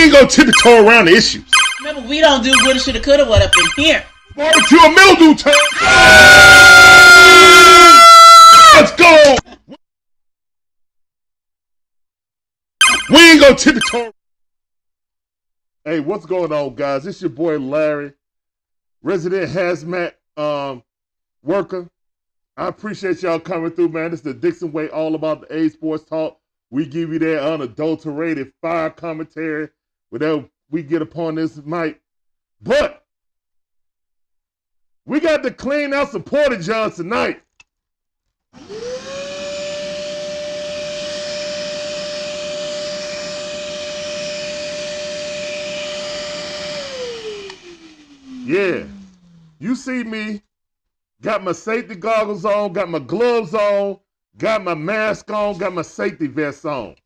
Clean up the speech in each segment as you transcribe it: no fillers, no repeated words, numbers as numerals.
ain't gonna tiptoe around the issues. Remember, we don't do woulda, shoulda, coulda, what up in here. Barbecue and mildew time. Let's go. We ain't gonna tiptoe. Hey, what's going on, guys? It's your boy Larry, resident hazmat worker. I appreciate y'all coming through, man. It's the Dixon Way, all about the A Sports Talk. We give you that unadulterated fire commentary whenever we get upon this mic. But we got to clean out some porta-johns tonight. Yeah, you see me, got my safety goggles on, got my gloves on, got my mask on, got my safety vest on.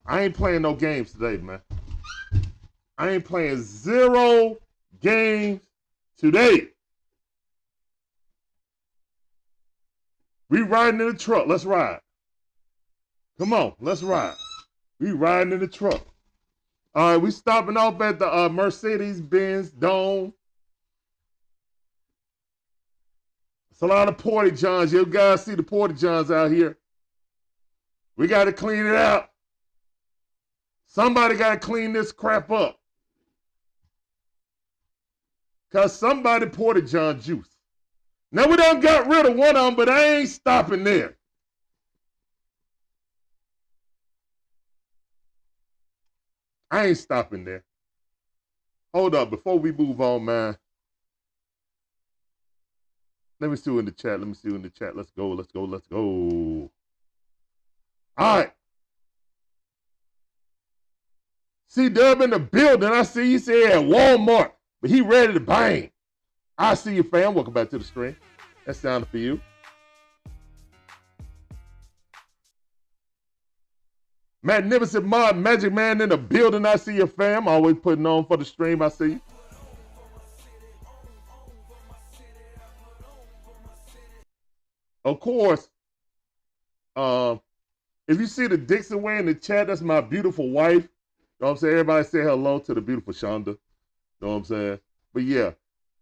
I ain't playing no games today, man. I ain't playing 0 games today. We riding in the truck. Let's ride. Come on, let's ride. We riding in the truck. All right, we stopping off at the Mercedes-Benz Dome. It's a lot of porta-johns. You guys see the porta-johns out here. We got to clean it out. Somebody got to clean this crap up. Because somebody porta-john juice. Now, we done got rid of one of them, but I ain't stopping there. I ain't stopping there. Hold up, before we move on, man. Let me see you in the chat. Let's go. All right. See Dub in the building. I see you say at Walmart, but he ready to bang. I see you, fam. Welcome back to the stream. That sounded for you. Magnificent Mod Magic Man in the building. I see you, fam. Always putting on for the stream. I see you. Of course, if you see the Dixon Way in the chat, that's my beautiful wife. You know what I'm saying? Everybody say hello to the beautiful Shonda. You know what I'm saying? But yeah,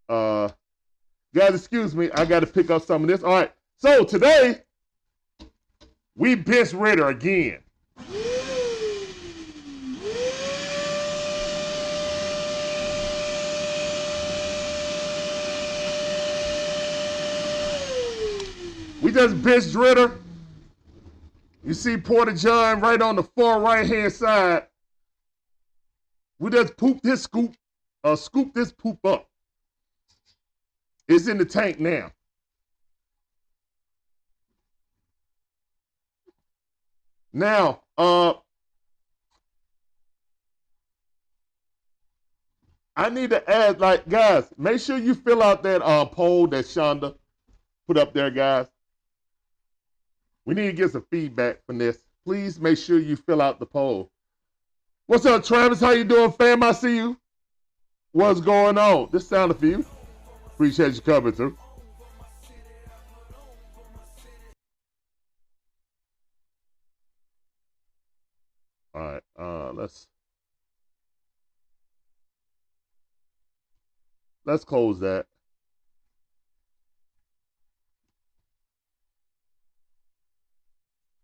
guys, excuse me. I got to pick up some of this. All right. So today, we bench Ritter again. We just benched Ritter. You see porta-john right on the far right-hand side. We just scooped this poop up. It's in the tank now. Now, I need to add, like, guys, make sure you fill out that poll that Shonda put up there, guys. We need to get some feedback from this. Please make sure you fill out the poll. What's up, Travis? How you doing, fam? I see you. What's going on? This sounded for you. Appreciate you coming through. All right, let's close that.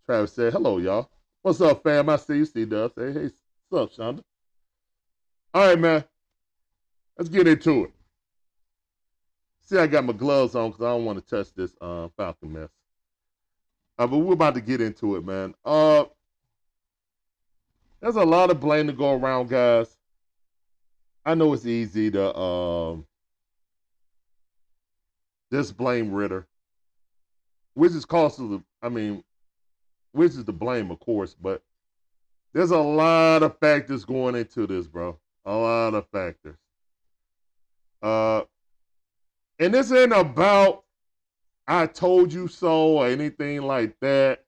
Travis said, hello, y'all. What's up, fam? I see you, C-Dub. Say, hey, what's up, Shonda? All right, man. Let's get into it. See, I got my gloves on because I don't want to touch this Falcon mess. But we're about to get into it, man. There's a lot of blame to go around, guys. I know it's easy to just blame Ritter, which is costly. Which is the blame, of course, but there's a lot of factors going into this, bro. A lot of factors. And this ain't about I told you so or anything like that.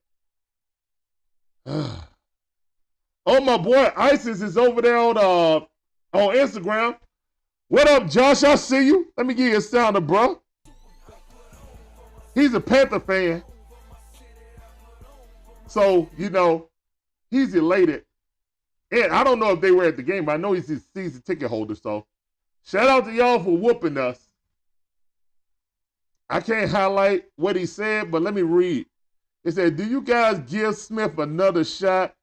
Oh, my boy Isis is over there on Instagram. What up, Josh? I see you. Let me give you a sounder, bro. He's a Panther fan. So, you know, he's elated And I don't know if they were at the game, but I know he's his season ticket holder. So shout out to y'all for whooping us. I can't highlight what he said, but let me read. It said, do you guys give Smith another shot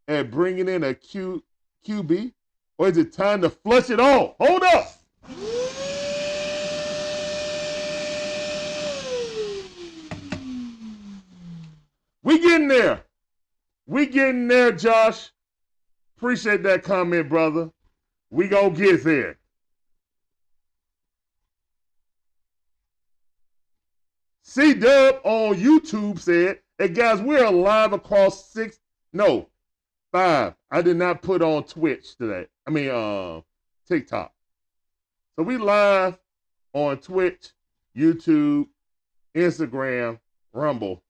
at bringing in a QB? Or is it time to flush it all? Hold up. We getting there. We getting there, Josh. Appreciate that comment, brother. We gonna get there. C-Dub on YouTube said, hey guys, we're live across 5. I did not put on Twitch today. TikTok. So we live on Twitch, YouTube, Instagram, Rumble.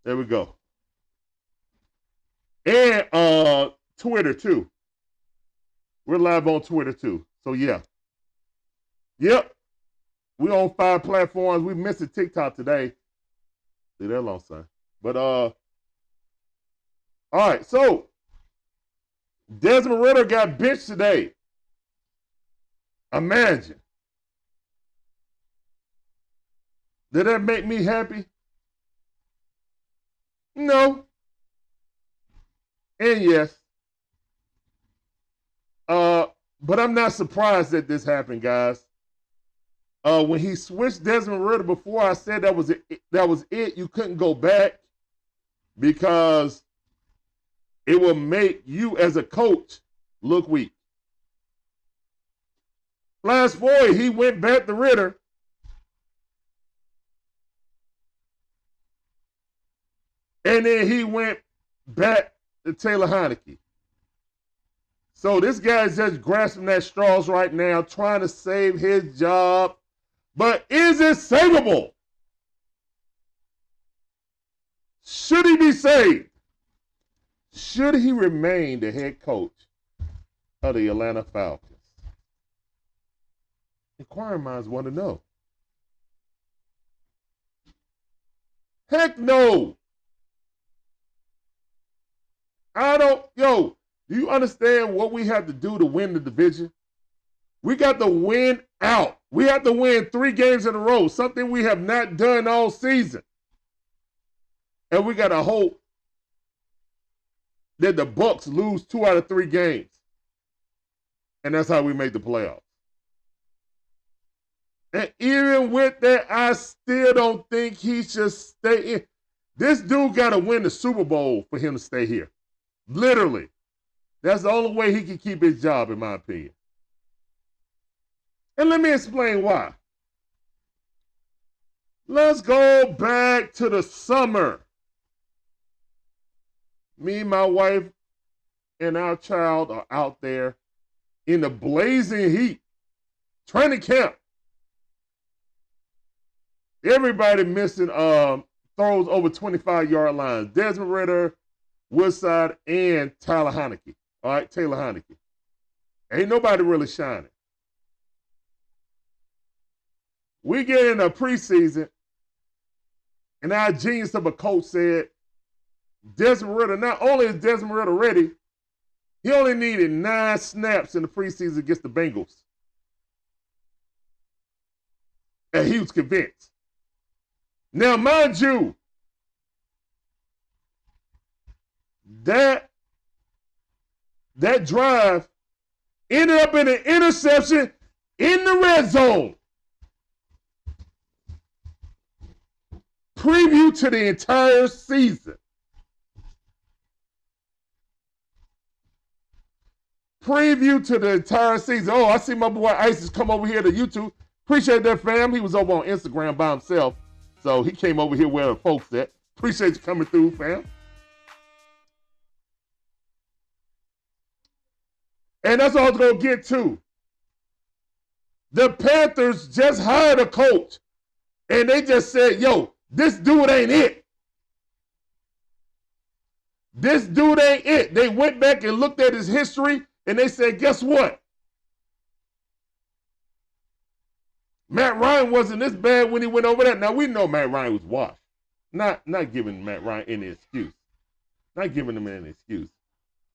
There we go. And Twitter too. We're live on Twitter too. So yeah. Yep. We on 5 platforms. We missed a TikTok today. Leave that alone, son. But all right, so Desmond Ridder got benched today. Imagine. Did that make me happy? No. And yes. But I'm not surprised that this happened, guys. When he switched Desmond Ridder before, I said that was it. You couldn't go back because it will make you as a coach look weak. Flash forward, he went back to Ridder. And then he went back to Taylor Heineke. So this guy's just grasping at straws right now, trying to save his job. But is it savable? Should he be saved? Should he remain the head coach of the Atlanta Falcons? Inquiring minds want to know. Heck no. Do you understand what we have to do to win the division? We got to win out. We have to win 3 games in a row, something we have not done all season. And we got to hope that the Bucks lose 2 out of 3 games. And that's how we make the playoffs. And even with that, I still don't think he should stay in. This dude got to win the Super Bowl for him to stay here. Literally. That's the only way he can keep his job, in my opinion. And let me explain why. Let's go back to the summer. Me, my wife, and our child are out there in the blazing heat. Training camp. Everybody missing throws over 25-yard lines. Desmond Ridder, Woodside, and Taylor Heineke. All right, Taylor Heineke. Ain't nobody really shining. We get in a preseason, and our genius of a coach said, Desmond Ridder, not only is Desmond Ridder ready, he only needed 9 snaps in the preseason against the Bengals. And he was convinced. Now, mind you, that drive ended up in an interception in the red zone. Preview to the entire season. Preview to the entire season. Oh, I see my boy Isis come over here to YouTube. Appreciate that, fam. He was over on Instagram by himself. So he came over here where the folks at. Appreciate you coming through, fam. And that's all I was going to get to. The Panthers just hired a coach. And they just said, yo, this dude ain't it. This dude ain't it. They went back and looked at his history, and they said, guess what? Matt Ryan wasn't this bad when he went over there. Now, we know Matt Ryan was washed. Not giving Matt Ryan any excuse. Not giving him any excuse.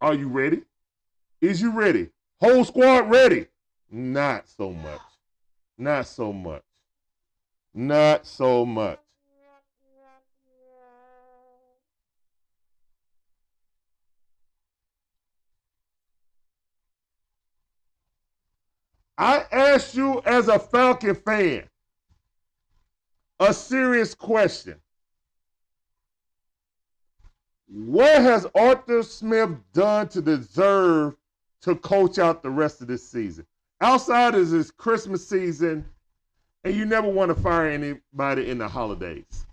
Are you ready? Is you ready? Whole squad ready? Not so much. Not so much. Not so much. I asked you as a Falcon fan a serious question. What has Arthur Smith done to deserve to coach out the rest of this season? Outside is his Christmas season, and you never want to fire anybody in the holidays.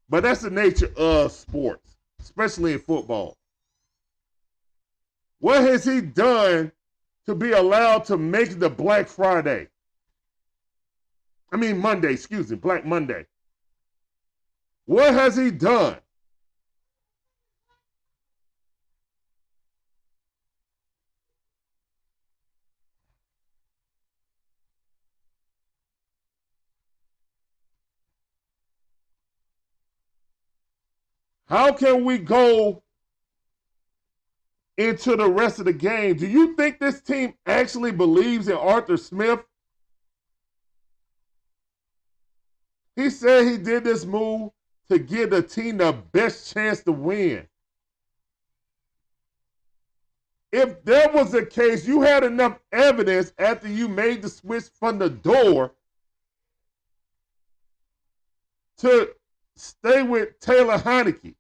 But that's the nature of sports, especially in football. What has he done to be allowed to make the Black Friday? Monday, excuse me, Black Monday. What has he done? How can we go into the rest of the game? Do you think this team actually believes in Arthur Smith? He said he did this move to give the team the best chance to win. If that was the case, you had enough evidence after you made the switch from the door to stay with Taylor Heineke.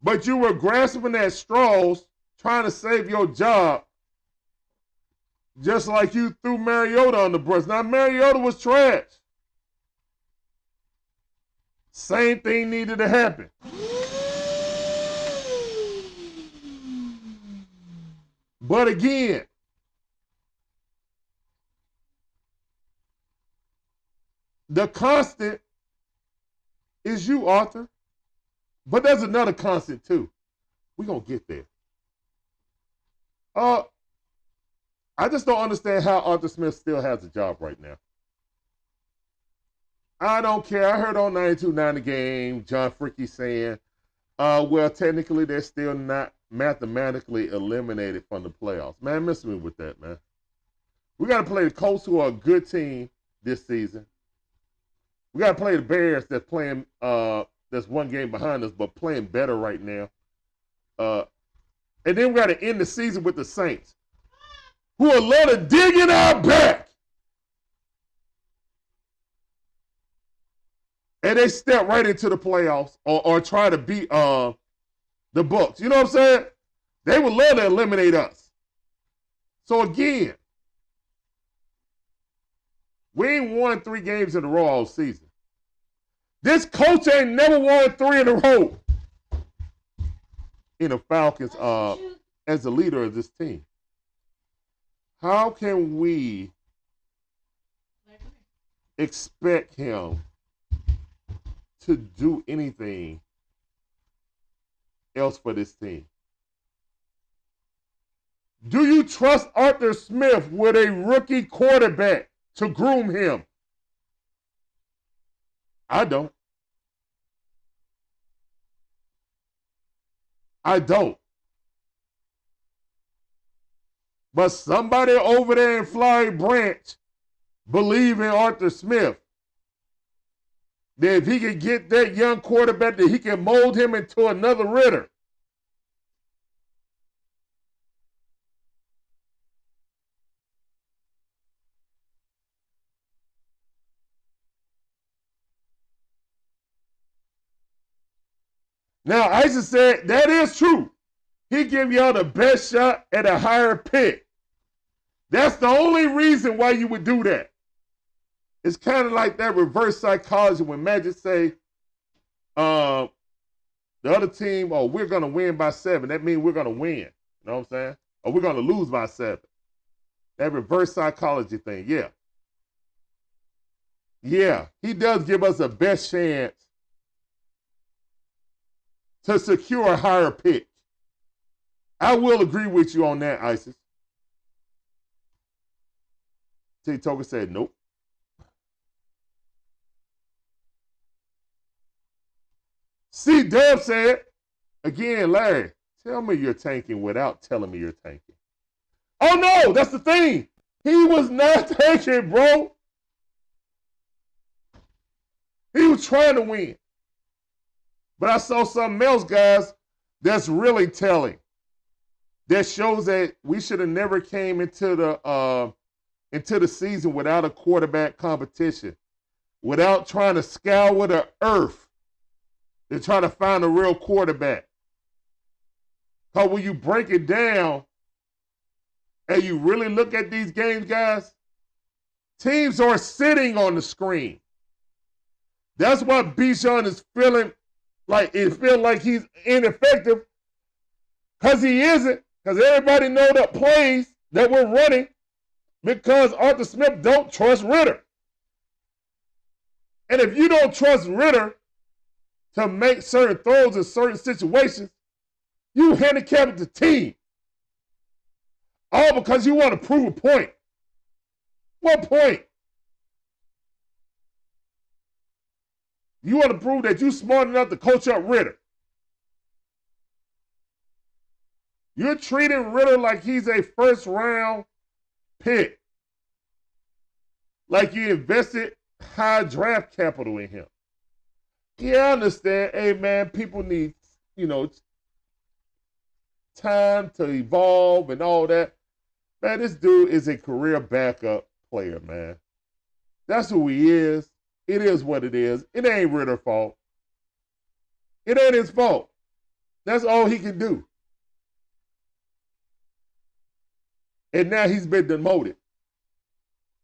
But you were grasping at straws trying to save your job, just like you threw Mariota on the bus. Now, Mariota was trash. Same thing needed to happen. But again, the constant is you, Arthur. But there's another constant, too. We're going to get there. I just don't understand how Arthur Smith still has a job right now. I don't care. I heard on 92.9 The Game, John Fricky saying, well, technically they're still not mathematically eliminated from the playoffs. Man, miss me with that, man. We got to play the Colts, who are a good team this season. We got to play the Bears that's playing, that's one game behind us, but playing better right now. And then we got to end the season with the Saints, who are love to dig in our back. And they step right into the playoffs or try to beat the Bucs. You know what I'm saying? They would love to eliminate us. So again, we ain't won 3 games in a row all season. This coach ain't never won 3 in a row in the Falcons as the leader of this team. How can we expect him to do anything else for this team? Do you trust Arthur Smith with a rookie quarterback to groom him? I don't. I don't. But somebody over there in Flowery Branch believe in Arthur Smith. That if he can get that young quarterback, that he can mold him into another Ritter. Now, Isis said that is true. He give y'all the best shot at a higher pick. That's the only reason why you would do that. It's kind of like that reverse psychology when Magic say, the other team, oh, we're going to win by 7. That means we're going to win. You know what I'm saying? Or we're going to lose by 7. That reverse psychology thing, yeah. Yeah, he does give us the best chance to secure a higher pick. I will agree with you on that, Isis. T. Toker said nope. C. Dub said, Again, Larry, tell me you're tanking without telling me you're tanking. Oh, no, that's the thing. He was not tanking, bro. He was trying to win. But I saw something else, guys, that's really telling. That shows that we should have never came into the season without a quarterback competition, without trying to scour the earth to try to find a real quarterback. Because when you break it down and you really look at these games, guys, teams are sitting on the screen. That's why Bijan is feeling like he's ineffective, because he isn't, because everybody know the plays that we're running because Arthur Smith don't trust Ritter. And if you don't trust Ritter to make certain throws in certain situations, you handicap the team. All because you want to prove a point. What point? You want to prove that you're smart enough to coach up Ritter. You're treating Ritter like he's a first-round pick. Like you invested high draft capital in him. Yeah, I understand. Hey, man, people need, time to evolve and all that. Man, this dude is a career backup player, man. That's who he is. It is what it is. It ain't Ritter's fault. It ain't his fault. That's all he can do. And now he's been demoted.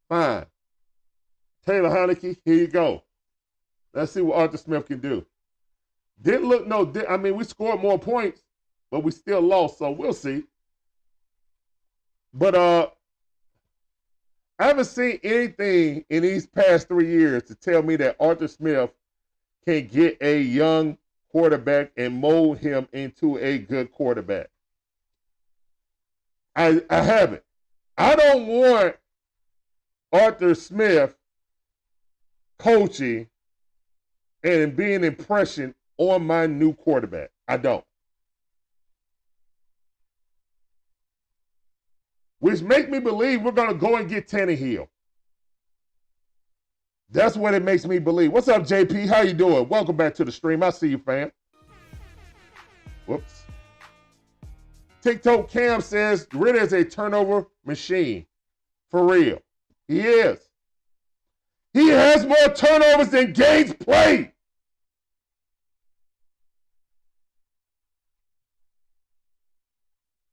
Fine. Taylor Heineke, here you go. Let's see what Arthur Smith can do. We scored more points, but we still lost, so we'll see. But I haven't seen anything in these past 3 years to tell me that Arthur Smith can get a young quarterback and mold him into a good quarterback. I haven't. I don't want Arthur Smith coaching and being an impression on my new quarterback. I don't. Which make me believe we're going to go and get Tannehill. That's what it makes me believe. What's up, JP? How you doing? Welcome back to the stream. I see you, fam. Whoops. TikTok Cam says Ritter is a turnover machine. For real. He is. He has more turnovers than games played.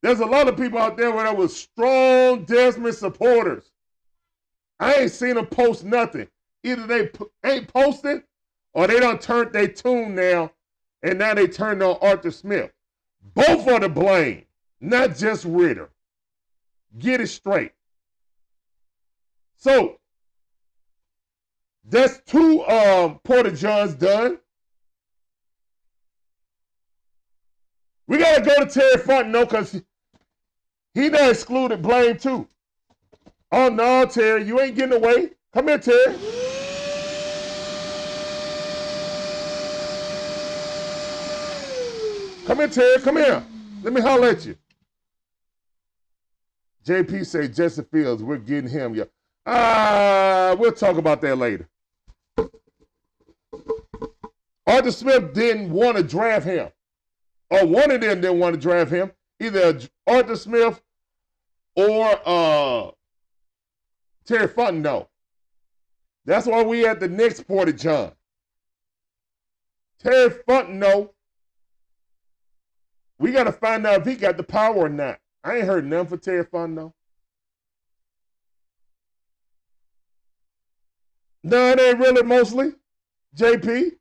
There's a lot of people out there that were strong Desmond supporters. I ain't seen them post nothing. Either they ain't posted or they done turned their tune now and now they turned on Arthur Smith. Both are to blame, not just Ritter. Get it straight. So, that's two porta-johns done. We got to go to Terry Fontenot because he done excluded blame too. Oh, no, Terry, you ain't getting away. Come here, Terry. Come here, Terry. Come here. Let me holler at you. JP say Justin Fields, we're getting him. We'll talk about that later. Arthur Smith didn't want to draft him. Or one of them didn't want to draft him. Either Arthur Smith or Terry Fontenot. That's why we at the next porta-john. Terry Fontenot, we got to find out if he got the power or not. I ain't heard nothing for Terry Fontenot. No, it ain't really mostly. JP.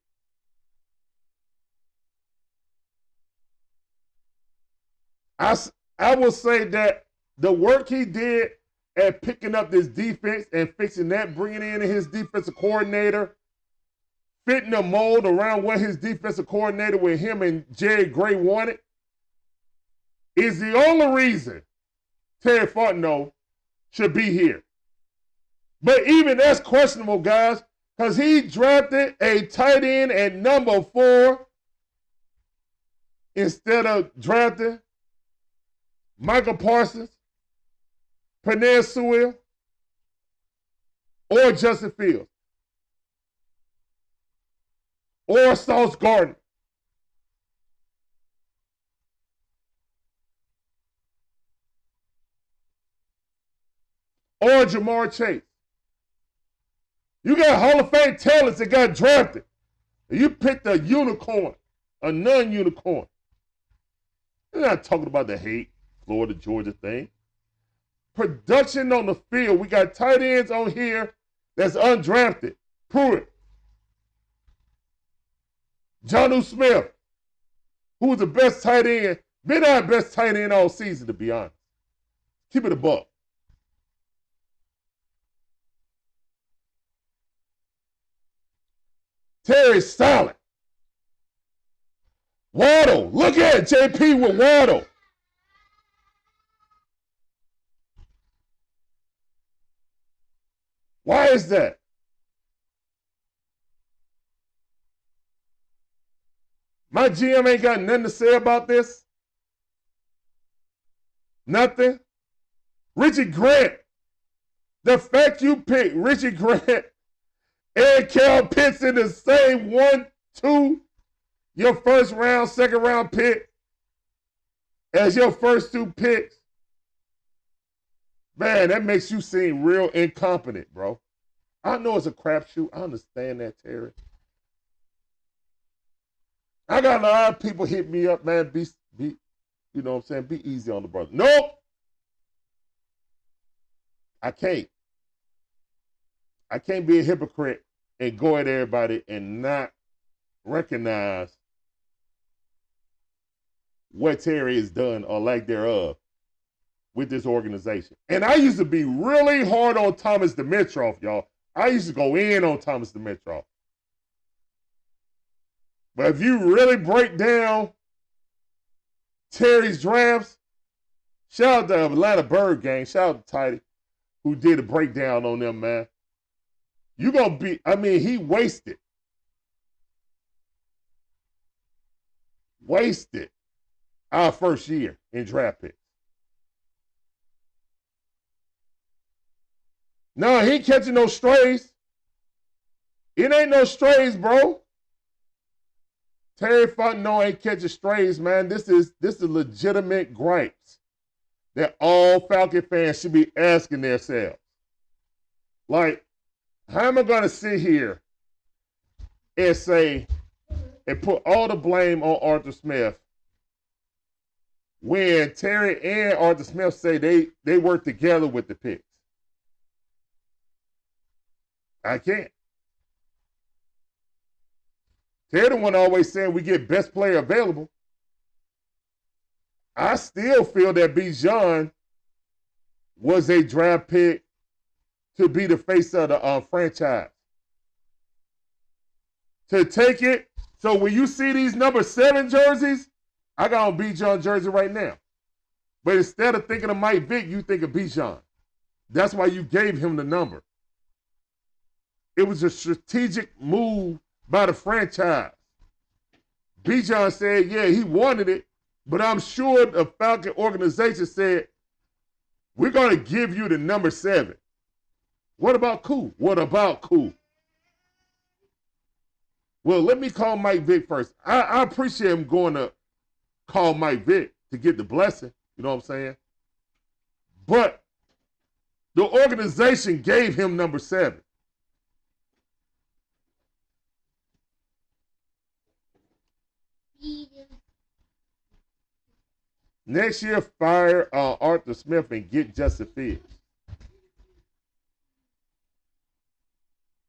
I will say that the work he did at picking up this defense and fixing that, bringing in his defensive coordinator, fitting the mold around what his defensive coordinator with him and Jerry Gray wanted, is the only reason Terry Fontenot should be here. But even that's questionable, guys, because he drafted a tight end at number 4 instead of drafting Michael Parsons, Penei Sewell, or Justin Fields, or Sauce Gardner. Or Jamar Chase. You got Hall of Fame talents that got drafted. You picked a unicorn, a non-unicorn. You're not talking about the hate, Florida, Georgia thing. Production on the field. We got tight ends on here that's undrafted. Pruitt. Jonnu Smith, who was the best tight end, been our best tight end all season, to be honest. Keep it a buck. Terry's solid. Waddle. Look at JP with Waddle. Why is that? My GM ain't got nothing to say about this. Nothing. Richie Grant. The fact you picked Richie Grant and Cal Pitts in the same 1, 2, your first round, second round pick as your first 2 picks. Man, that makes you seem real incompetent, bro. I know it's a crapshoot. I understand that, Terry. I got a lot of people hit me up, man. Be, you know what I'm saying? Be easy on the brother. Nope. I can't. I can't be a hypocrite and go at everybody and not recognize what Terry has done or lack thereof with this organization. And I used to be really hard on Thomas Dimitroff, y'all. I used to go in on Thomas Dimitroff. But if you really break down Terry's drafts, shout out to Atlantabirdgang, shout out to Tidy, who did a breakdown on them, man. You're going to be, I mean, he wasted our first year in draft picks. No, he ain't catching no strays. It ain't no strays, bro. Terry Fontenot ain't catching strays, man. This is legitimate gripes that all Falcon fans should be asking themselves. Like, how am I going to sit here and say, and put all the blame on Arthur Smith when Terry and Arthur Smith say they work together with the picks? I can't. Terry the one always saying we get best player available. I still feel that Bijan was a draft pick to be the face of the franchise. To take it, so when you see these number 7 jerseys, I got on Bijan jersey right now. But instead of thinking of Mike Vick, you think of Bijan. That's why you gave him the number. It was a strategic move by the franchise. Bijan said, yeah, he wanted it, but I'm sure the Falcon organization said, we're going to give you the number 7. What about Koo? What about Koo? Well, let me call Mike Vick first. I appreciate him going to call Mike Vick to get the blessing. You know what I'm saying? But the organization gave him number 7. Next year, fire Arthur Smith and get Justin Fields.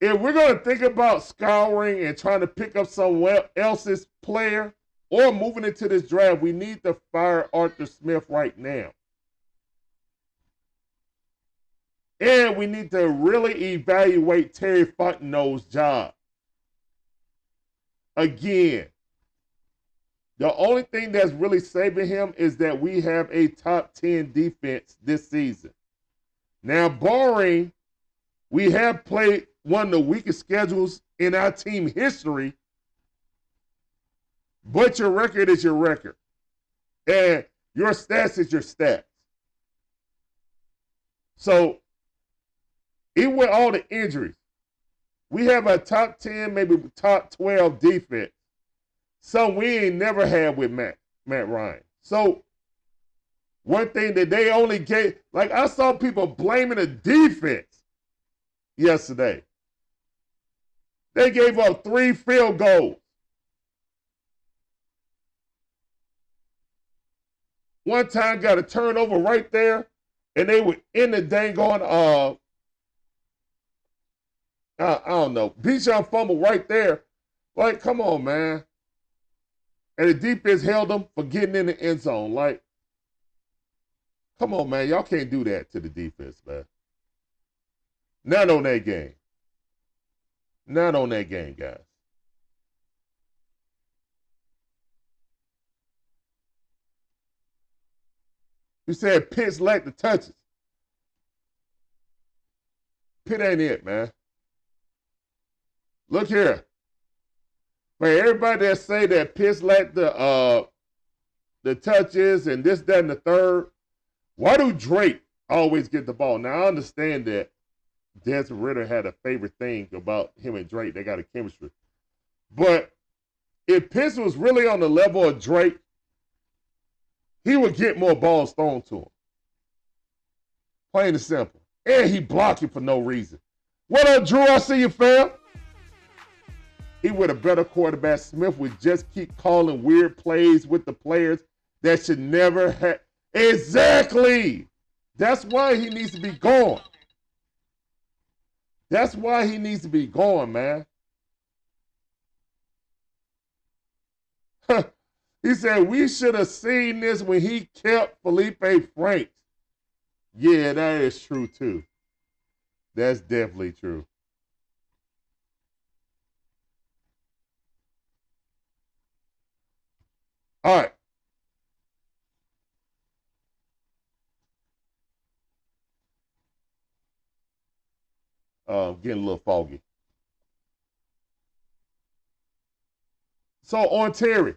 If we're going to think about scouring and trying to pick up someone else's player or moving into this draft, we need to fire Arthur Smith right now. And we need to really evaluate Terry Fontenot's job. Again, the only thing that's really saving him is that we have a top 10 defense this season. Now, barring we have played one of the weakest schedules in our team history, But your record is your record. And your stats is your stats. So, even with all the injuries, we have a top 10, maybe top 12 defense. So we ain't never had with Matt Ryan. So one thing that they only gave, like I saw people blaming the defense yesterday. They gave up 3 field goals. One time got a turnover right there, and they were in the dang on, I don't know, Bijan fumble right there. Like, come on, man. And the defense held them for getting in the end zone. Like, come on, man. Y'all can't do that to the defense, man. Not on that game. Not on that game, guys. You said Pitts lacked the touches. Pitt ain't it, man. Look here. Man, everybody that say that Pitts lacked the touches and this, that, and the third, why do Drake always get the ball? Now, I understand that Desmond Ridder had a favorite thing about him and Drake. They got a chemistry. But if Pitts was really on the level of Drake, he would get more balls thrown to him. Plain and simple. And he blocking for no reason. What up, Drew? I see you, fam. He with a better quarterback. Smith would just keep calling weird plays with the players that should never have. Exactly. That's why he needs to be gone. That's why he needs to be gone, man. He said, we should have seen this when he kept Felipe Franks. Yeah, that is true, too. That's definitely true. All right. Getting a little foggy. So on Terry,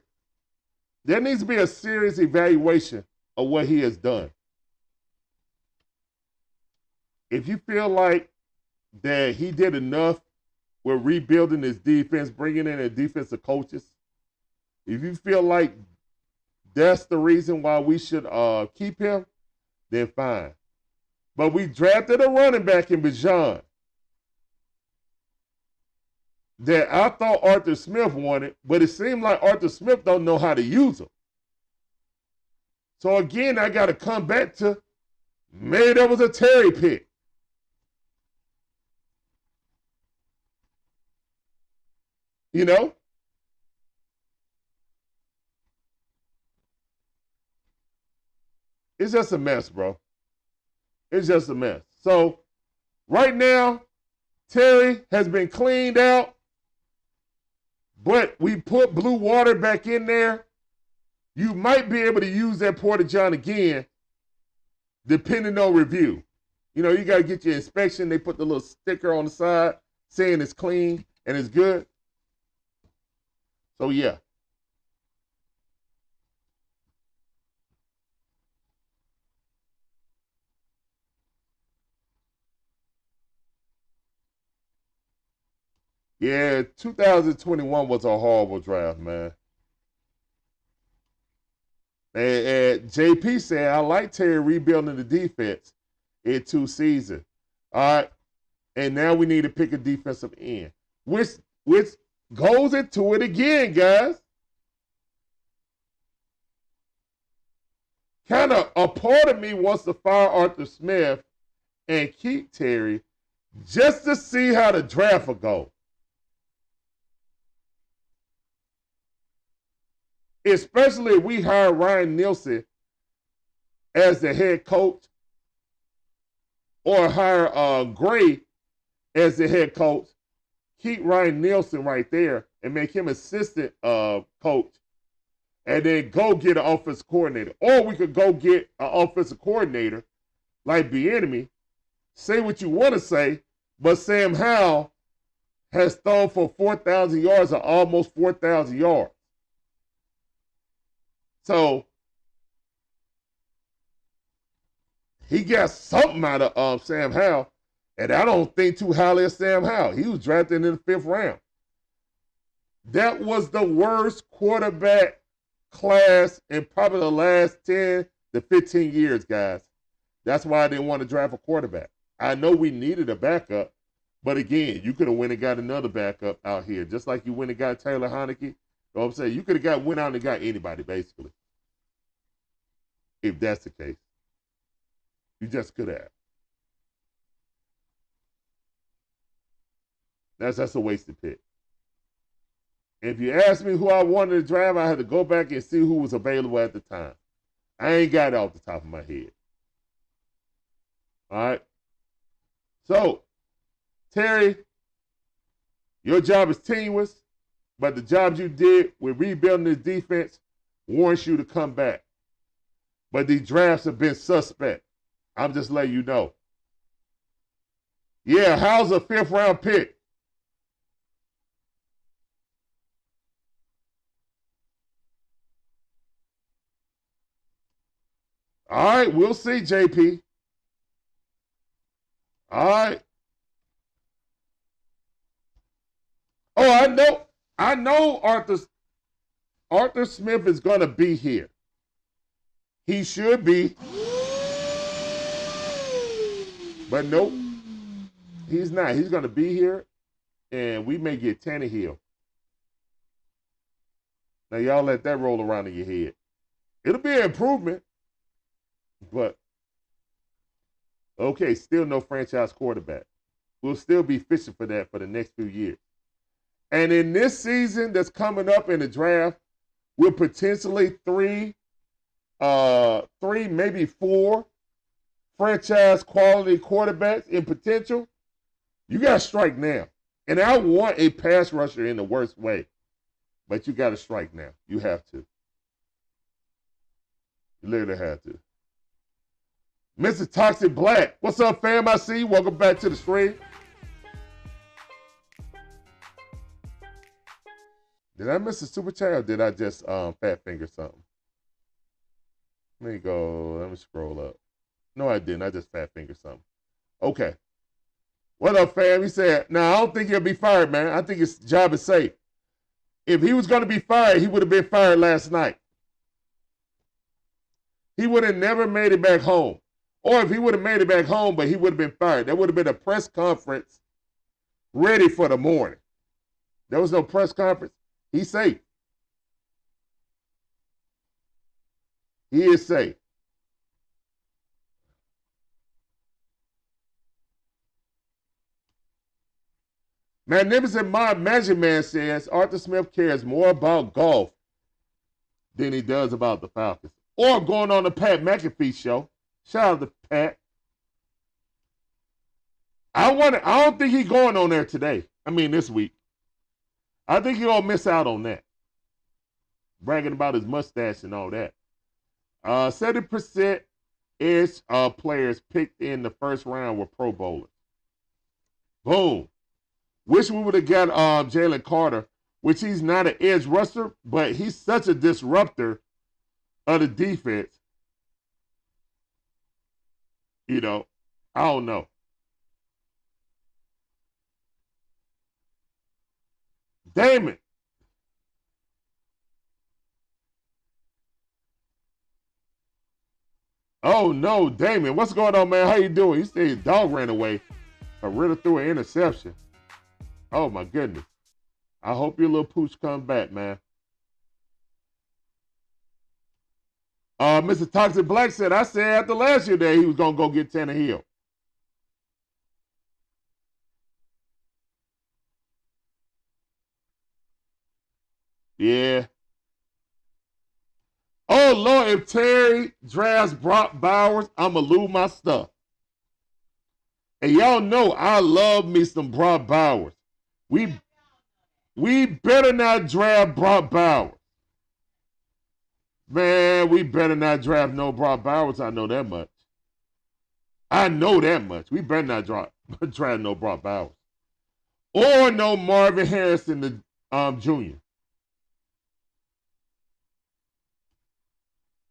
there needs to be a serious evaluation of what he has done. If you feel like that he did enough with rebuilding his defense, bringing in a defensive coaches, if you feel like that's the reason why we should keep him, then fine. But we drafted a running back in Bijan that I thought Arthur Smith wanted, but it seemed like Arthur Smith don't know how to use him. So again, I got to come back to maybe that was a Terry pick. You know? It's just a mess, bro. It's just a mess. So right now, Terry has been cleaned out, but we put blue water back in there. You might be able to use that porta-john again, depending on review. You know, you got to get your inspection. They put the little sticker on the side saying it's clean and it's good. So, yeah. Yeah, 2021 was a horrible draft, man. And JP said, I like Terry rebuilding the defense in 2 seasons. All right. And now we need to pick a defensive end, which goes into it again, guys. Kind of a part of me wants to fire Arthur Smith and keep Terry just to see how the draft will go. Especially if we hire Ryan Nielsen as the head coach or hire Gray as the head coach. Keep Ryan Nielsen right there and make him assistant coach and then go get an offensive coordinator. Or we could go get an offensive coordinator like Bieniemy. Say what you want to say, but Sam Howell has thrown for 4,000 yards or almost 4,000 yards. So he got something out of Sam Howell, and I don't think too highly of Sam Howell. He was drafted in the 5th round. That was the worst quarterback class in probably the last 10 to 15 years, guys. That's why I didn't want to draft a quarterback. I know we needed a backup, but again, you could have went and got another backup out here, just like you went and got Taylor Heineke. You know what I'm saying? You could have went out and got anybody, basically, if that's the case. You just could have. That's a wasted pick. If you ask me who I wanted to draft, I had to go back and see who was available at the time. I ain't got it off the top of my head. All right. So, Terry, your job is tenuous, but the jobs you did with rebuilding this defense warrants you to come back. But these drafts have been suspect. I'm just letting you know. Yeah, how's a 5th round pick? All right, we'll see, JP. All right. Oh, I know Arthur Smith is going to be here. He should be. But nope, he's not. He's going to be here, and we may get Tannehill. Now, y'all let that roll around in your head. It'll be an improvement, but okay, still no franchise quarterback. We'll still be fishing for that for the next few years. And in this season that's coming up in the draft, with potentially three, maybe 4 franchise quality quarterbacks in potential, you got to strike now. And I want a pass rusher in the worst way, but you got to strike now. You have to. You literally have to. Mr. Toxic Black, what's up, fam? I see you. Welcome back to the stream. Did I miss a super chat or did I just fat finger something? Let me go. Let me scroll up. No, I didn't. I just fat finger something. Okay. What up, fam? He said, I don't think he'll be fired, man. I think his job is safe. If he was going to be fired, he would have been fired last night. He would have never made it back home. Or if he would have made it back home, but he would have been fired. There would have been a press conference ready for the morning. There was no press conference. He's safe. He is safe. Magnificent Magic Man says Arthur Smith cares more about golf than he does about the Falcons. Or going on the Pat McAfee show. Shout out to Pat. I don't think he's going on there today. This week. I think he's going to miss out on that. Bragging about his mustache and all that. 70% is players picked in the first round were Pro Bowlers. Boom. Wish we would have got Jalen Carter, which he's not an edge rusher, but he's such a disruptor of the defense. I don't know. Damon. Oh, no, Damon. What's going on, man? How you doing? You said his dog ran away. A Ritter threw an interception. Oh, my goodness. I hope your little pooch comes back, man. Mr. Toxic Black said, I said after last year that he was going to go get Tannehill. Yeah. Oh, Lord, if Terry drafts Brock Bowers, I'm going to lose my stuff. And y'all know I love me some Brock Bowers. We better not draft Brock Bowers. Man, we better not draft no Brock Bowers. I know that much. We better not draft no Brock Bowers. Or no Marvin Harrison Jr.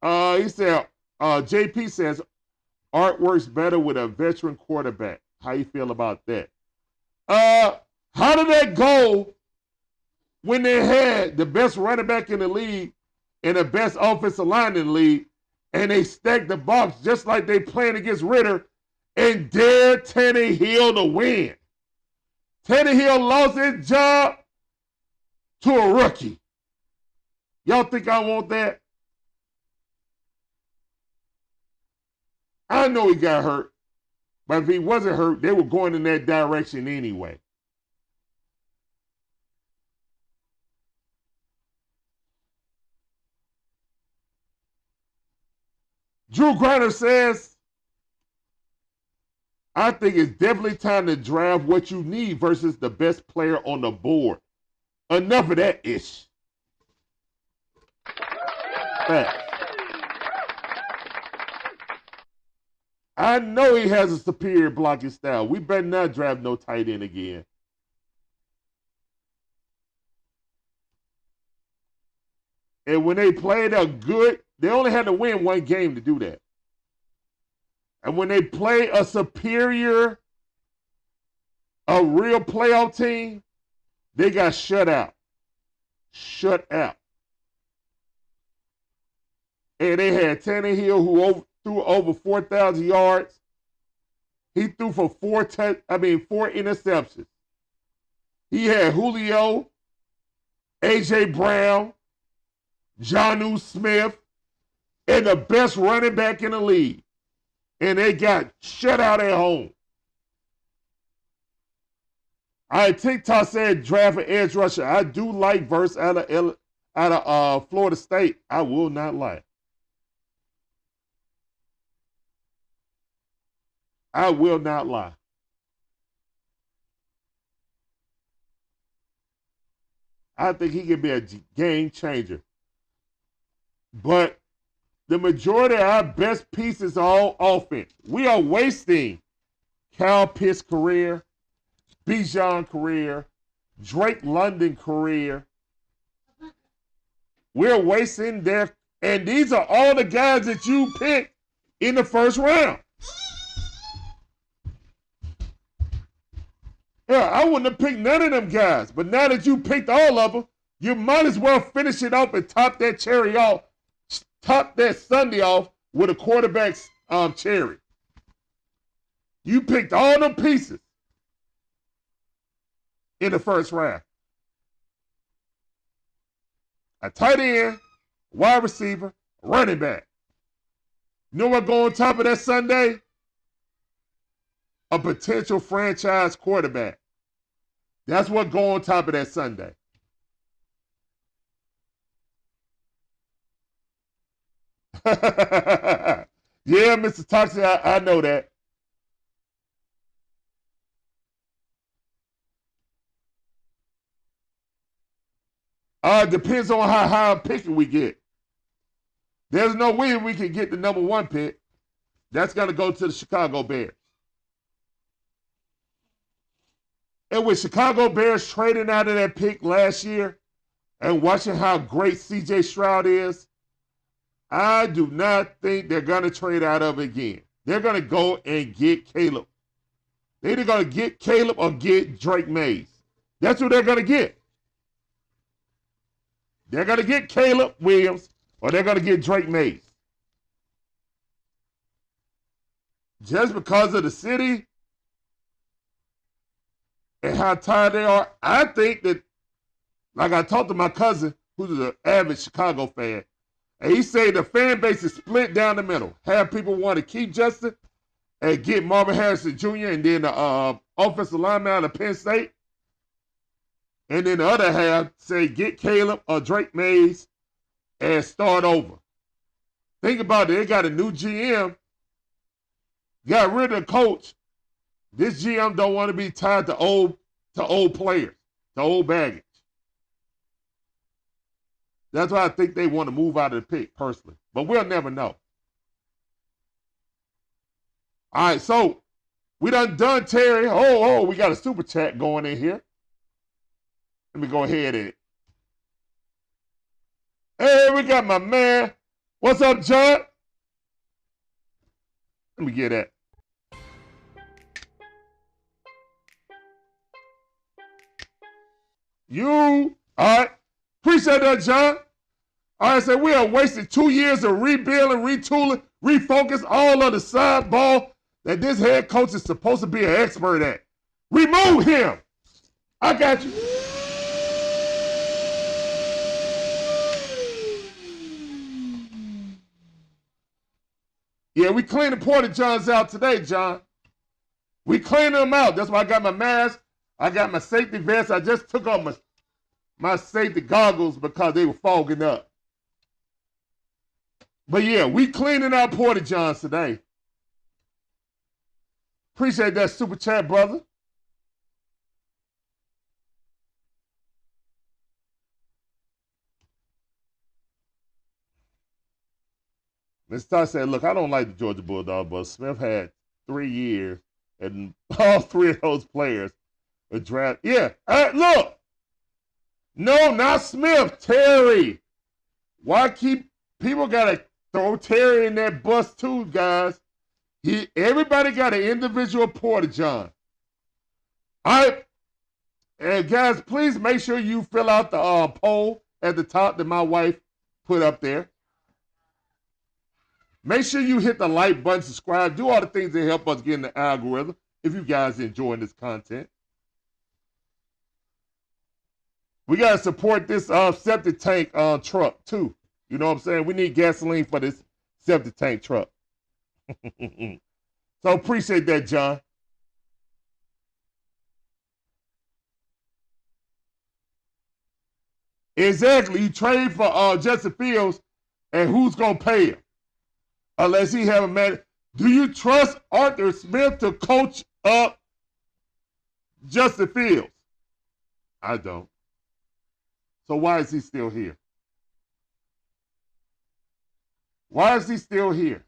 He said, JP says, art works better with a veteran quarterback. How you feel about that? How did that go when they had the best running back in the league and the best offensive line in the league, and they stacked the box just like they playing against Ritter and dared Tannehill to win? Tannehill lost his job to a rookie. Y'all think I want that? I know he got hurt, but if he wasn't hurt, they were going in that direction anyway. Drew Griner says, I think it's definitely time to draft what you need versus the best player on the board. Enough of that ish. Facts. I know he has a superior blocking style. We better not draft no tight end again. And when they played a good, they only had to win one game to do that. And when they play a superior, a real playoff team, they got shut out. Shut out. And they had Tannehill who threw over 4,000 yards. He threw for four interceptions. He had Julio, A.J. Brown, Jonnu Smith, and the best running back in the league. And they got shut out at home. All right, TikTok said draft an edge rusher. I do like Verse out of Florida State. I will not lie. I will not lie. I think he can be a game changer. But the majority of our best pieces are all offense. We are wasting Kyle Pitts' career, Bijan career, Drake London career. We're wasting their, and these are all the guys that you picked in the first round. Yeah, I wouldn't have picked none of them guys, but now that you picked all of them, you might as well finish it off and top that cherry off, top that sundae off with a quarterback's cherry. You picked all them pieces in the first round. A tight end, wide receiver, running back. You know what go on top of that Sunday? A potential franchise quarterback. That's what go on top of that Sunday. Yeah, Mr. Toxic, I know that. Depends on how high a pick we get. There's no way we can get the number one pick. That's going to go to the Chicago Bears. And with Chicago Bears trading out of that pick last year and watching how great C.J. Stroud is, I do not think they're going to trade out of it again. They're going to go and get Caleb. They're either going to get Caleb or get Drake Mays. That's what they're going to get. They're going to get Caleb Williams or they're going to get Drake Mays. Just because of the city and how tired they are, I think that, like I talked to my cousin, who's an avid Chicago fan, and he said the fan base is split down the middle. Half people want to keep Justin and get Marvin Harrison Jr. and then the offensive lineman out of Penn State. And then the other half say get Caleb or Drake Mays and start over. Think about it. They got a new GM. Got rid of the coach. This GM don't want to be tied to old players, to old baggage. That's why I think they want to move out of the pick, personally. But we'll never know. All right, so we done Terry. We got a super chat going in here. Let me go ahead and... Hey, we got my man, What's up, John? Let me get that. All right. Appreciate that, John. All right, so we have wasted 2 years of rebuilding, retooling, refocus all of the side ball that this head coach is supposed to be an expert at. Remove him. I got you. Yeah, we cleaned the porta-johns out today, John. We cleaned them out. That's why I got my mask. I got my safety vest. I just took off my safety goggles because they were fogging up. But yeah, we cleaning out porta-johns today. Appreciate that super chat, brother. Ms. Todd said, look, I don't like the Georgia Bulldogs, but Smith had 3 years, and all 3 of those players were drafted. Yeah, look. No, not Smith, Terry. Why keep people got to throw Terry in that bus too, guys? Everybody got an individual porta-john. All right. And guys, please make sure you fill out the poll at the top that my wife put up there. Make sure you hit the like button, subscribe, do all the things that help us get in the algorithm if you guys are enjoying this content. We got to support this septic tank truck too. You know what I'm saying? We need gasoline for this septic tank truck. So appreciate that, John. Exactly. You trade for Justin Fields, and who's going to pay him? Unless he have a man. Do you trust Arthur Smith to coach up Justin Fields? I don't. So why is he still here? Why is he still here?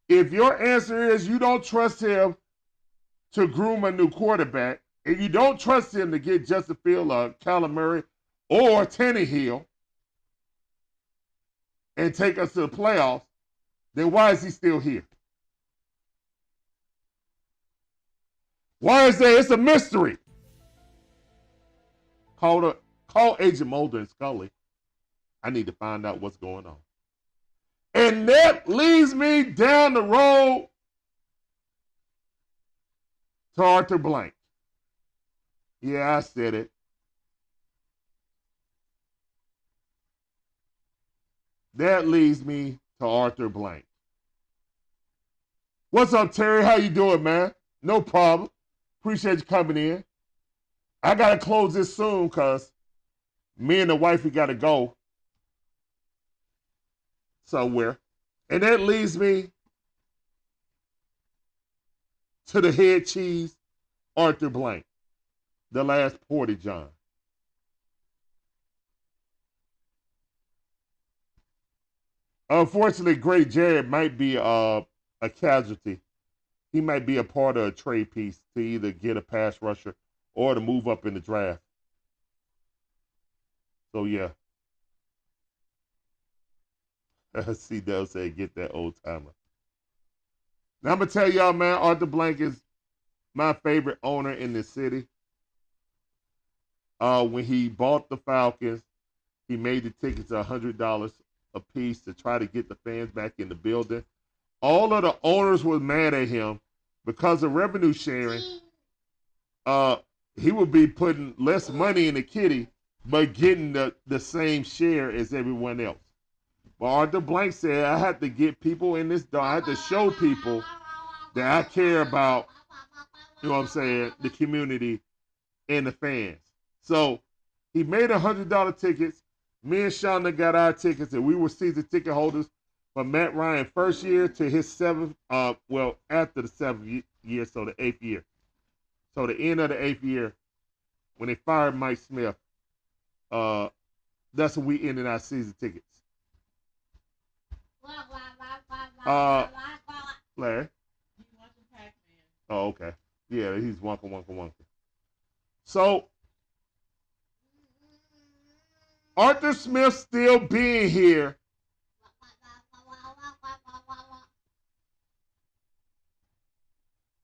If your answer is you don't trust him to groom a new quarterback, and you don't trust him to get Justin Fields, Kyler Murray, or Tannehill, and take us to the playoffs, then why is he still here? Why is that? It's a mystery. Call Agent Mulder and Scully. I need to find out what's going on. And that leads me down the road to Arthur Blank. Yeah, I said it. That leads me to Arthur Blank. What's up, Terry? How you doing, man? No problem. Appreciate you coming in. I got to close this soon because me and the wife, we got to go somewhere. And that leads me to the head cheese, Arthur Blank, the last porta-john. Unfortunately, Great Jared might be a casualty. He might be a part of a trade piece to either get a pass rusher or to move up in the draft. So, yeah. See, Dell said, get that old timer. Now, I'm going to tell y'all, man, Arthur Blank is my favorite owner in the city. When he bought the Falcons, he made the tickets $100 a piece to try to get the fans back in the building. All of the owners were mad at him because of revenue sharing. He would be putting less money in the kitty, but getting the same share as everyone else. But Arthur Blank said, I had to get people in this door. I had to show people that I care about, you know what I'm saying, the community and the fans. So he made $100 tickets. Me and Shonda got our tickets, and we were season ticket holders from Matt Ryan's first year to his after the 7th year, so the 8th year. So the end of the 8th year, when they fired Mike Smith, that's when we ended our season tickets. Larry? He's watching Pac-Man. Oh, okay. Yeah, he's wonka. So, Arthur Smith still being here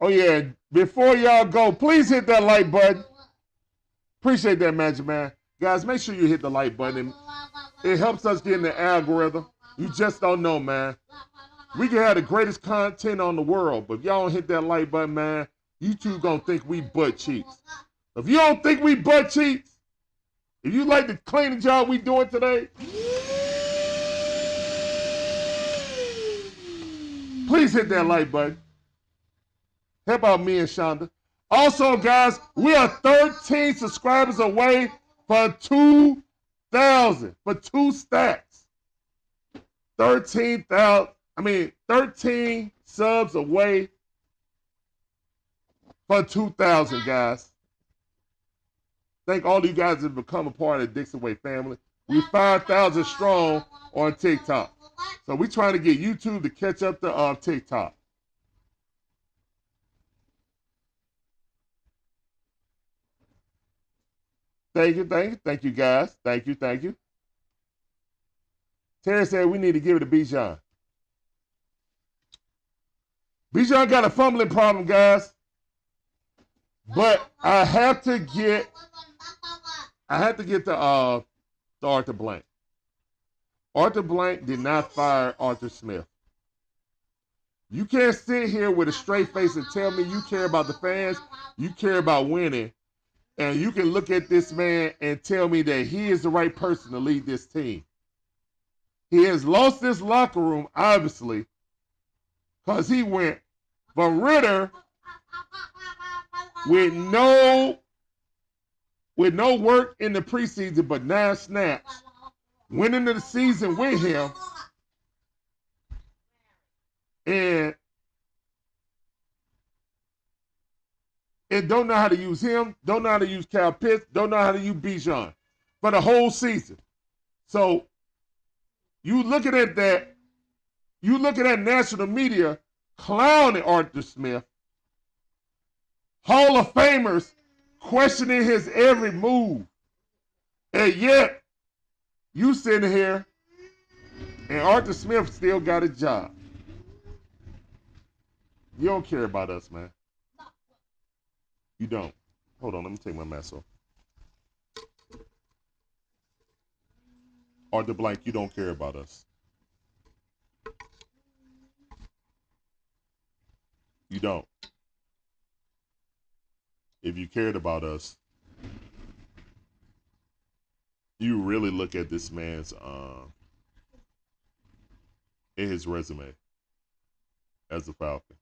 Oh, yeah. Before y'all go, please hit that like button. Appreciate that, Magic Man. Guys, make sure you hit the like button. It helps us get in the algorithm. You just don't know, man. We can have the greatest content on the world, but if y'all don't hit that like button, man, YouTube gonna think we butt cheeks. If you don't think we butt cheeks, if you like the cleaning job we doing today, please hit that like button. Help out me and Shonda. Also, guys, we are 13 subscribers away for 2,000, for 2 stacks. 13 subs away for 2,000, guys. Thank all you guys have become a part of the Dixon Way family. We 5,000 strong on TikTok. So we're trying to get YouTube to catch up to TikTok. Thank you, guys. Thank you. Terry said we need to give it to Bijan. Bijan got a fumbling problem, guys. But I have to get the Arthur Blank. Arthur Blank did not fire Arthur Smith. You can't sit here with a straight face and tell me you care about the fans, you care about winning, and you can look at this man and tell me that he is the right person to lead this team. He has lost this locker room, obviously, because he went for Ritter with no work in the preseason but 9 snaps, went into the season with him, and don't know how to use him, don't know how to use Cal Pitts, don't know how to use Bijan for the whole season. So you looking at that, national media clowning Arthur Smith, Hall of Famers questioning his every move, and yet you sitting here and Arthur Smith still got a job. You don't care about us, man. You don't. Hold on, let me take my mask off. Arthur Blank, you don't care about us. You don't. If you cared about us, you really look at this man's in his resume as a Falcon.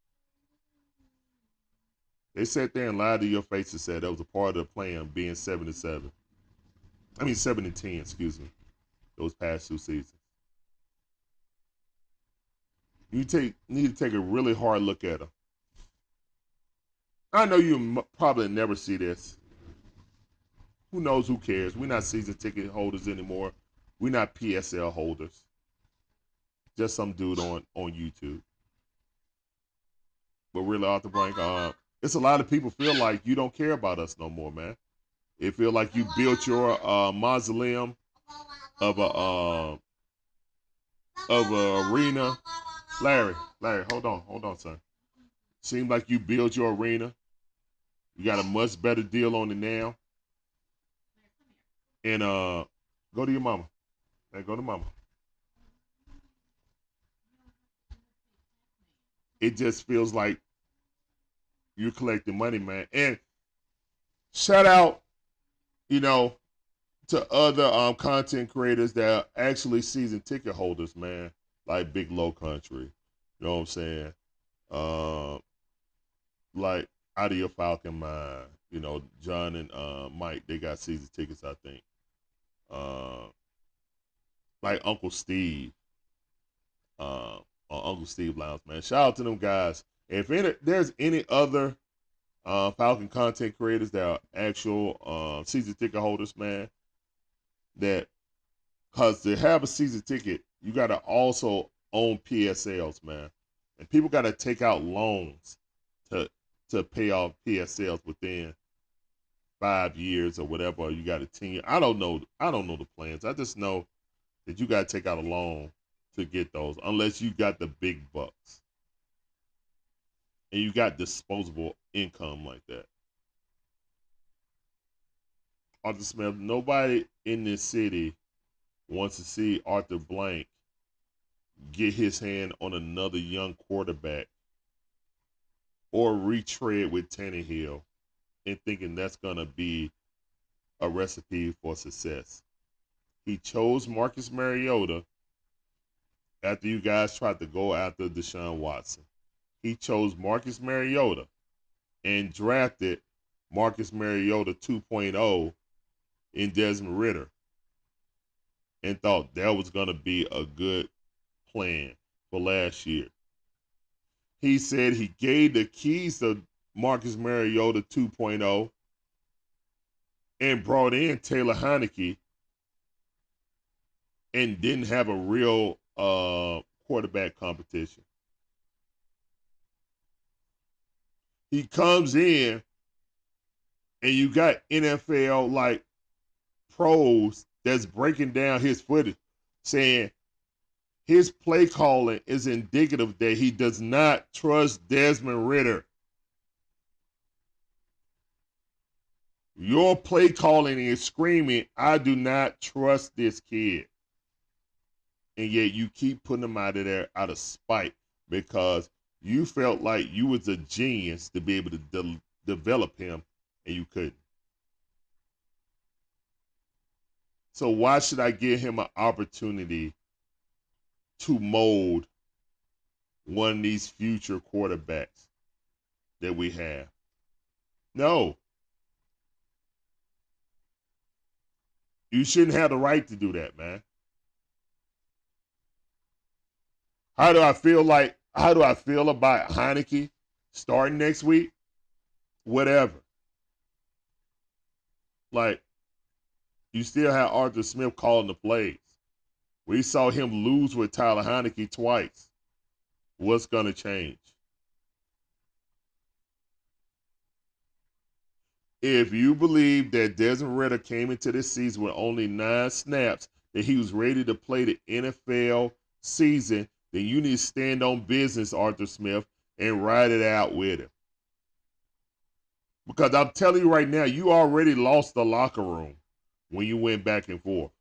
They sat there and lied to your face and said that was a part of the plan being 7-7. 7-10, excuse me. Those past 2 seasons. You need to take a really hard look at them. I know you probably never see this. Who knows? Who cares? We're not season ticket holders anymore. We're not PSL holders. Just some dude on YouTube. But really, Arthur Blank, it's a lot of people feel like you don't care about us no more, man. It feel like you built your mausoleum of a arena. Larry, hold on, son. Seems like you built your arena. You got a much better deal on it now. And go to your mama. Hey, go to mama. It just feels like you're collecting money, man. And shout out, to other content creators that are actually season ticket holders, man. Like Big Low Kuntry. You know what I'm saying? Like Out of Your Falcon Mind. John and Mike, they got season tickets, I think. Like Uncle Steve. On Uncle Steve Lounge, man. Shout out to them guys. If there's any other Falcon content creators that are actual season ticket holders, man, because to have a season ticket, you got to also own PSLs, man. And people got to take out loans to pay off PSLs within 5 years or whatever. Or you got a 10-year. I don't know the plans. I just know that you got to take out a loan to get those, unless you got the big bucks. and you got disposable income like that. Arthur Smith, nobody in this city wants to see Arthur Blank get his hand on another young quarterback or retread with Tannehill and thinking that's going to be a recipe for success. He chose Marcus Mariota after you guys tried to go after Deshaun Watson. He chose Marcus Mariota and drafted Marcus Mariota 2.0 in Desmond Ridder and thought that was going to be a good plan for last year. He said he gave the keys to Marcus Mariota 2.0 and brought in Taylor Heineke and didn't have a real quarterback competition. He comes in and you got NFL like pros that's breaking down his footage saying his play calling is indicative that he does not trust Desmond Ridder. Your play calling is screaming, I do not trust this kid. And yet you keep putting him out of there out of spite because you felt like you was a genius to be able to develop him and you couldn't. So why should I give him an opportunity to mold one of these future quarterbacks that we have? No. You shouldn't have the right to do that, man. How do I feel about Heineke starting next week? Whatever. Like, you still have Arthur Smith calling the plays. We saw him lose with Tyler Heineke twice. What's going to change? If you believe that Desmond Ridder came into this season with only 9 snaps, that he was ready to play the NFL season, then you need to stand on business, Arthur Smith, and ride it out with him. Because I'm telling you right now, you already lost the locker room when you went back and forth.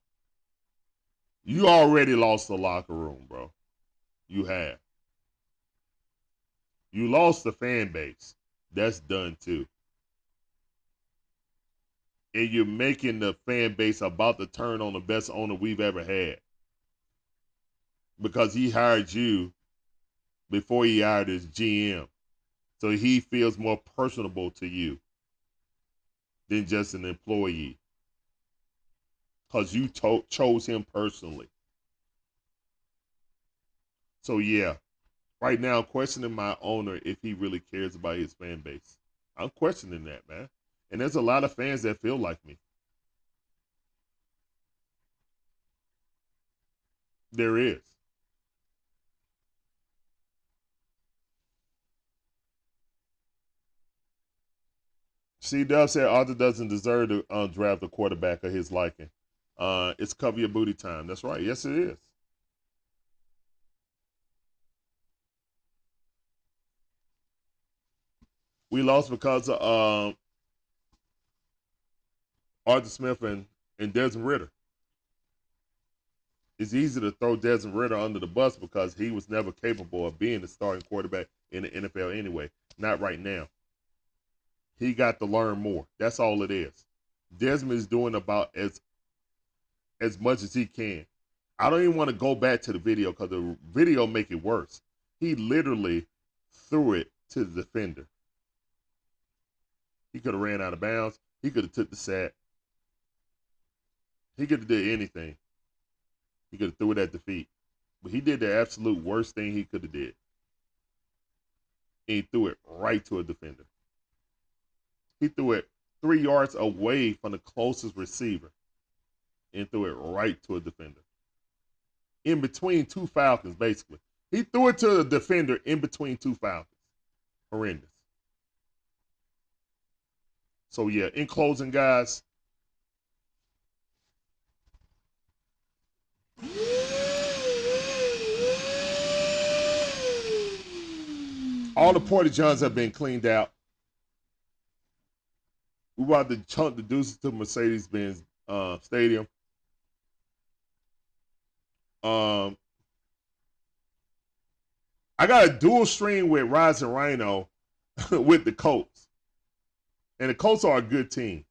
You already lost the locker room, bro. You have. You lost the fan base. That's done too. And you're making the fan base about to turn on the best owner we've ever had. Because he hired you before he hired his GM. So he feels more personable to you than just an employee. Because you chose him personally. So yeah, right now I'm questioning my owner if he really cares about his fan base. I'm questioning that, man. And there's a lot of fans that feel like me. There is. C Dub said Arthur doesn't deserve to draft a quarterback of his liking. It's cover your booty time. That's right. Yes, it is. We lost because of Arthur Smith and Desmond Ridder. It's easy to throw Desmond Ridder under the bus because he was never capable of being the starting quarterback in the NFL anyway. Not right now. He got to learn more. That's all it is. Desmond is doing about as much as he can. I don't even want to go back to the video because the video make it worse. He literally threw it to the defender. He could have ran out of bounds. He could have took the sack. He could have did anything. He could have threw it at the feet. But he did the absolute worst thing he could have did. And he threw it right to a defender. He threw it 3 yards away from the closest receiver and threw it right to a defender. In between 2 Falcons, basically. He threw it to a defender in between 2 Falcons. Horrendous. So, yeah, in closing, guys, All the porta-johns have been cleaned out. We about to chunk the deuces to Mercedes-Benz Stadium. I got a dual stream with Rising Rhino with the Colts. And the Colts are a good team.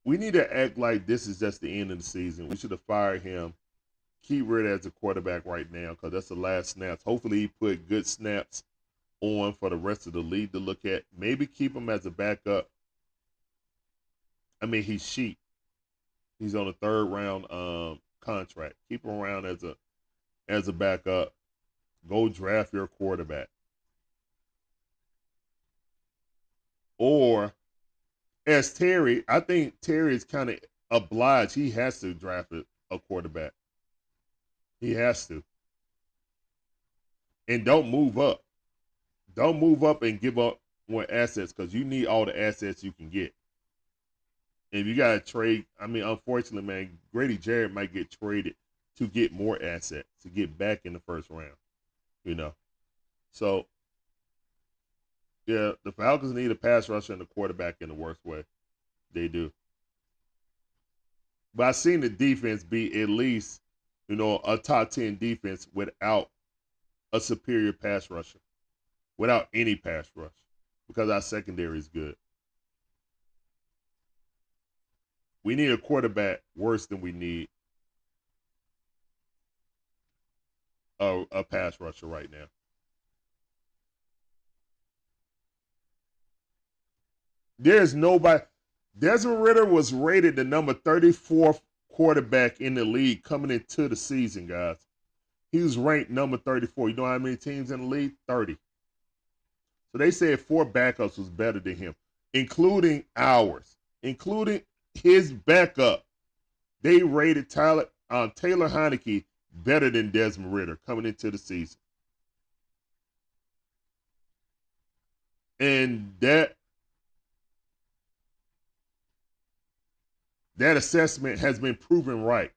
We need to act like this is just the end of the season. We should have fired him. Keep Rid as a quarterback right now because that's the last snaps. Hopefully he put good snaps on for the rest of the league to look at. Maybe keep him as a backup. I mean, he's cheap. He's on a third round contract. Keep him around as a backup. Go draft your quarterback. Or as Terry, I think Terry is kind of obliged. He has to draft a quarterback. He has to. And don't move up. Don't move up and give up more assets because you need all the assets you can get. If you got to trade, I mean, unfortunately, man, Grady Jarrett might get traded to get more assets, to get back in the first round, you know. So, yeah, the Falcons need a pass rusher and a quarterback in the worst way. They do. But I've seen the defense be at least, you know, a top 10 defense without a superior pass rusher, without any pass rush, because our secondary is good. We need a quarterback worse than we need a pass rusher right now. There's nobody. Desmond Ridder was rated the number 34th quarterback in the league coming into the season, guys. He was ranked number 34. You know how many teams in the league? 30. So they said 4 backups was better than him, including ours, including his backup. They rated Taylor Heineke better than Desmond Ridder coming into the season. And that assessment has been proven right.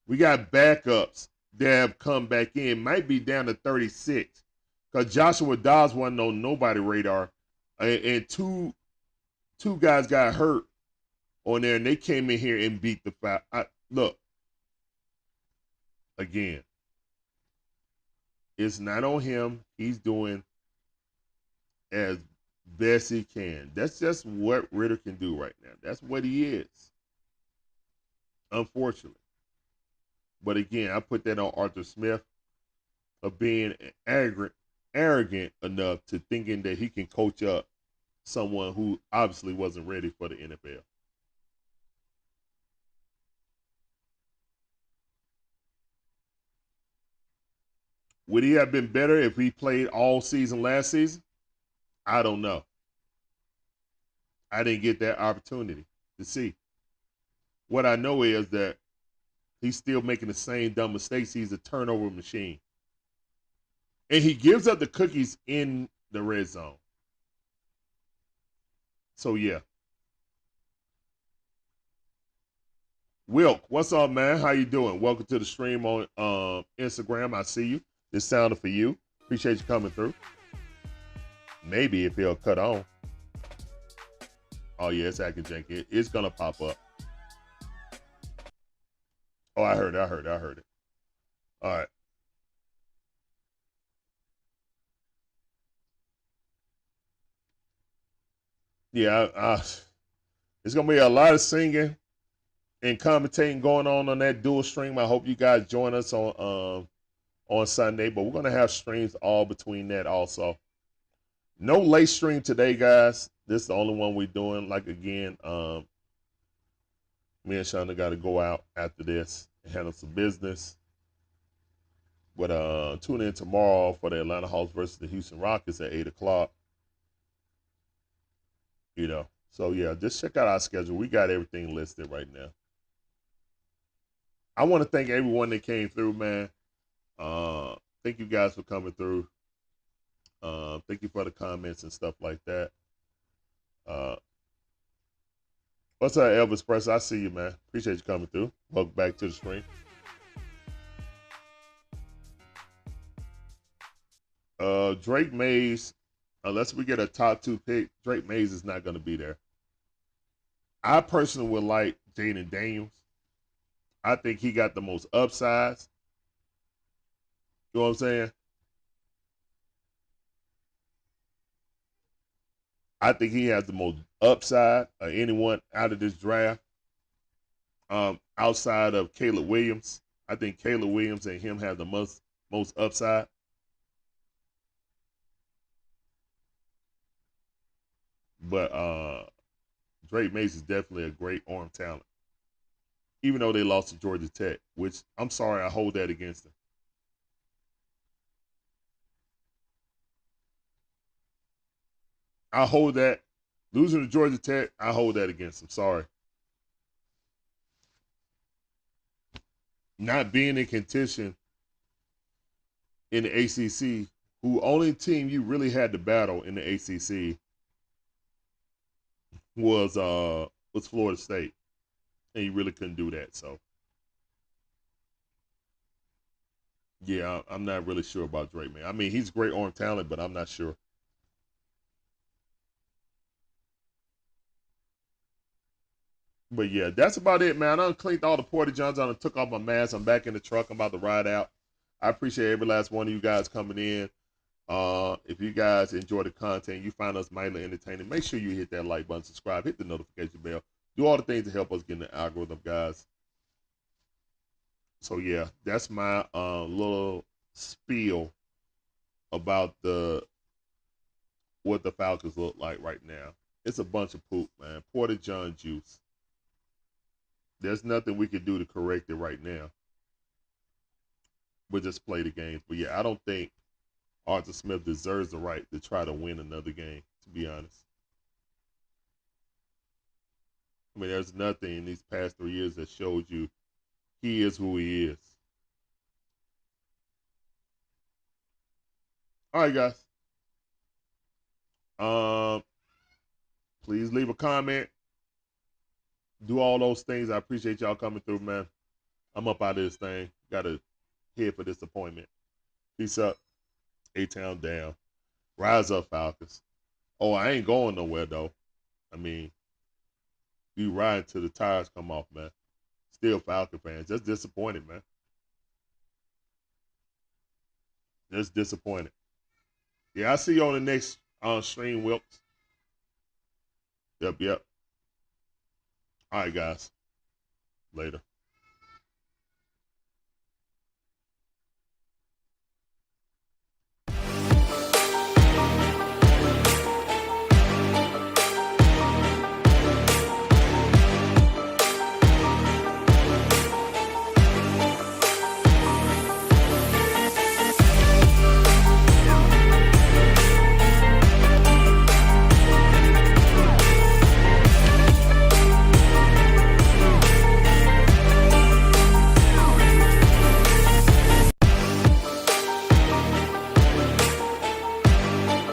We got backups that have come back in, might be down to 36. Because Joshua Dobbs wasn't on nobody radar. And two guys got hurt on there, and they came in here and beat the Falcons. Look, again, it's not on him. He's doing as best he can. That's just what Ridder can do right now. That's what he is, unfortunately. But again, I put that on Arthur Smith of being arrogant enough to thinking that he can coach up someone who obviously wasn't ready for the NFL. Would he have been better if he played all season last season? I don't know. I didn't get that opportunity to see. What I know is that he's still making the same dumb mistakes. He's a turnover machine. And he gives up the cookies in the red zone. So, yeah. Wilk, what's up, man? How you doing? Welcome to the stream on Instagram. I see you. This sounded for you. Appreciate you coming through. Maybe if he'll cut on. Oh, yeah, it's acting janky. It's going to pop up. Oh, I heard it. All right. Yeah, it's going to be a lot of singing and commentating going on that dual stream. I hope you guys join us on Sunday, but we're going to have streams all between that also. No late stream today, guys. This is the only one we're doing. Like, again, me and Shonda got to go out after this and handle some business. But tune in tomorrow for the Atlanta Hawks versus the Houston Rockets at 8 o'clock. You know, so yeah, just check out our schedule. We got everything listed right now. I want to thank everyone that came through, man. Thank you guys for coming through. Thank you for the comments and stuff like that. What's up, Elvis Press? I see you, man. Appreciate you coming through. Welcome back to the stream. Drake Mays, unless we get a top 2 pick, Drake Mays is not going to be there. I personally would like Jaden Daniels. I think he got the most upside. You know what I'm saying? I think he has the most upside of anyone out of this draft. Outside of Caleb Williams, I think Caleb Williams and him have the most upside. But Drake Mays is definitely a great arm talent, even though they lost to Georgia Tech, which I'm sorry, I hold that against them. I hold that. Losing to Georgia Tech, I hold that against them. Sorry. Not being in contention in the ACC, who only team you really had to battle in the ACC was Florida State, and you really couldn't do that. So, yeah, I'm not really sure about Drake, man. I mean, he's great arm talent, but I'm not sure. But yeah, that's about it, man. I done cleaned all the porta-johns on and took off my mask. I'm back in the truck. I'm about to ride out. I appreciate every last one of you guys coming in. If you guys enjoy the content, you find us mildly entertaining, make sure you hit that like button, subscribe, hit the notification bell, do all the things to help us get in the algorithm, guys. So yeah, that's my little spiel about what the Falcons look like right now. It's a bunch of poop, man. Porta-john juice. There's nothing we can do to correct it right now. We'll just play the games. But yeah, I don't think Arthur Smith deserves the right to try to win another game, to be honest. I mean, there's nothing in these past 3 years that shows you he is who he is. All right, guys. Please leave a comment. Do all those things. I appreciate y'all coming through, man. I'm up out of this thing. Got to head for this appointment. Peace up. A-Town down. Rise up, Falcons. Oh, I ain't going nowhere, though. I mean, you ride till the tires come off, man. Still Falcon fans. Just disappointed, man. Just disappointed. Yeah, I'll see you on the next stream, Wilkes. Yep. All right, guys. Later.